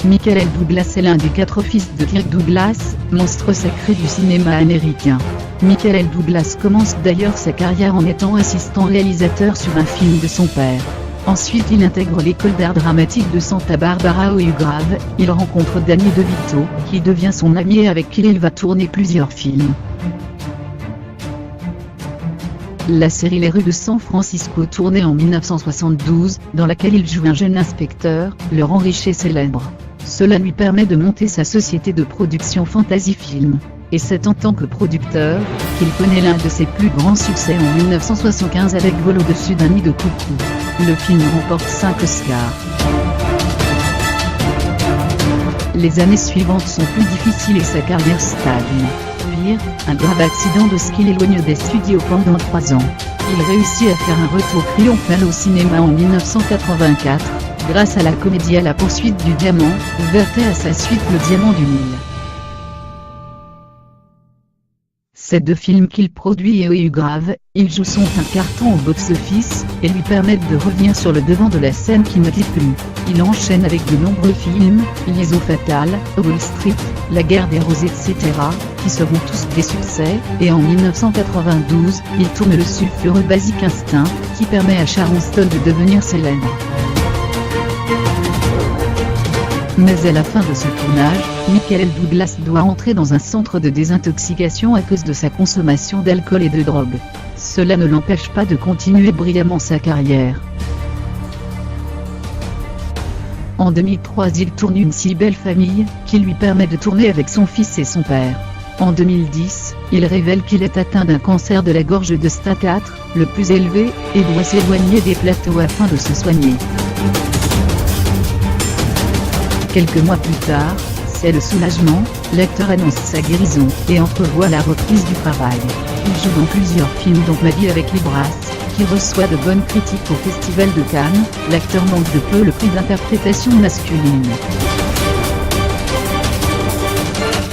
Michael Douglas est l'un des 4 fils de Kirk Douglas, monstre sacré du cinéma américain. Michael Douglas commence d'ailleurs sa carrière en étant assistant réalisateur sur un film de son père. Ensuite il intègre l'école d'art dramatique de Santa Barbara au Grave. Il rencontre Danny DeVito, qui devient son ami et avec qui il va tourner plusieurs films. La série Les rues de San Francisco, tournée en 1972, dans laquelle il joue un jeune inspecteur, le rend riche et célèbre. Cela lui permet de monter sa société de production Fantasy Film. Et c'est en tant que producteur, qu'il connaît l'un de ses plus grands succès en 1975 avec Vol au-dessus d'un nid de coucou. Le film remporte 5 Oscars. Les années suivantes sont plus difficiles et sa carrière stagne. Pire, un grave accident de ski l'éloigne des studios pendant 3 ans. Il réussit à faire un retour triomphal au cinéma en 1984, grâce à la comédie À la poursuite du diamant, ouverte à sa suite Le Diamant du Nil. Ces 2 films qu'il produit et au Grave, il joue sont un carton au box-office, et lui permettent de revenir sur le devant de la scène qui ne quitte plus. Il enchaîne avec de nombreux films, Liaison fatale, Wall Street, La guerre des roses etc., qui seront tous des succès, et en 1992, il tourne le sulfureux Basic Instinct, qui permet à Sharon Stone de devenir célèbre. Mais à la fin de ce tournage, Michael Douglas doit entrer dans un centre de désintoxication à cause de sa consommation d'alcool et de drogue. Cela ne l'empêche pas de continuer brillamment sa carrière. En 2003 il tourne Une si belle famille, qui lui permet de tourner avec son fils et son père. En 2010, il révèle qu'il est atteint d'un cancer de la gorge de stade 4, le plus élevé, et doit s'éloigner des plateaux afin de se soigner. Quelques mois plus tard, c'est le soulagement, l'acteur annonce sa guérison, et entrevoit la reprise du travail. Il joue dans plusieurs films dont Ma vie avec Libras, qui reçoit de bonnes critiques au Festival de Cannes. L'acteur manque de peu le prix d'interprétation masculine.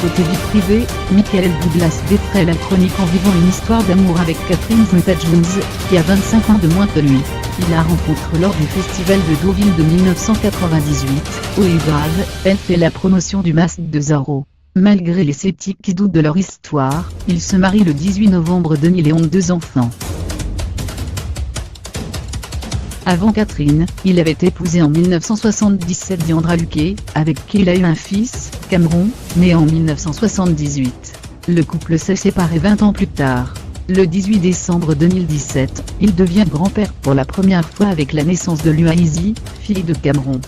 Côté vie privée, Michael Douglas défraie la chronique en vivant une histoire d'amour avec Catherine Zeta-Jones, qui a 25 ans de moins que lui. Il la rencontre lors du festival de Deauville de 1998, au Grave. Elle fait la promotion du masque de Zorro. Malgré les sceptiques qui doutent de leur histoire, ils se marient le 18 novembre 2000 et ont 2 enfants. Avant Catherine, il avait épousé en 1977 Diandra Luque, avec qui il a eu un fils, Cameron, né en 1978. Le couple s'est séparé 20 ans plus tard. Le 18 décembre 2017, il devient grand-père pour la première fois avec la naissance de Luaisi, fille de Cameron.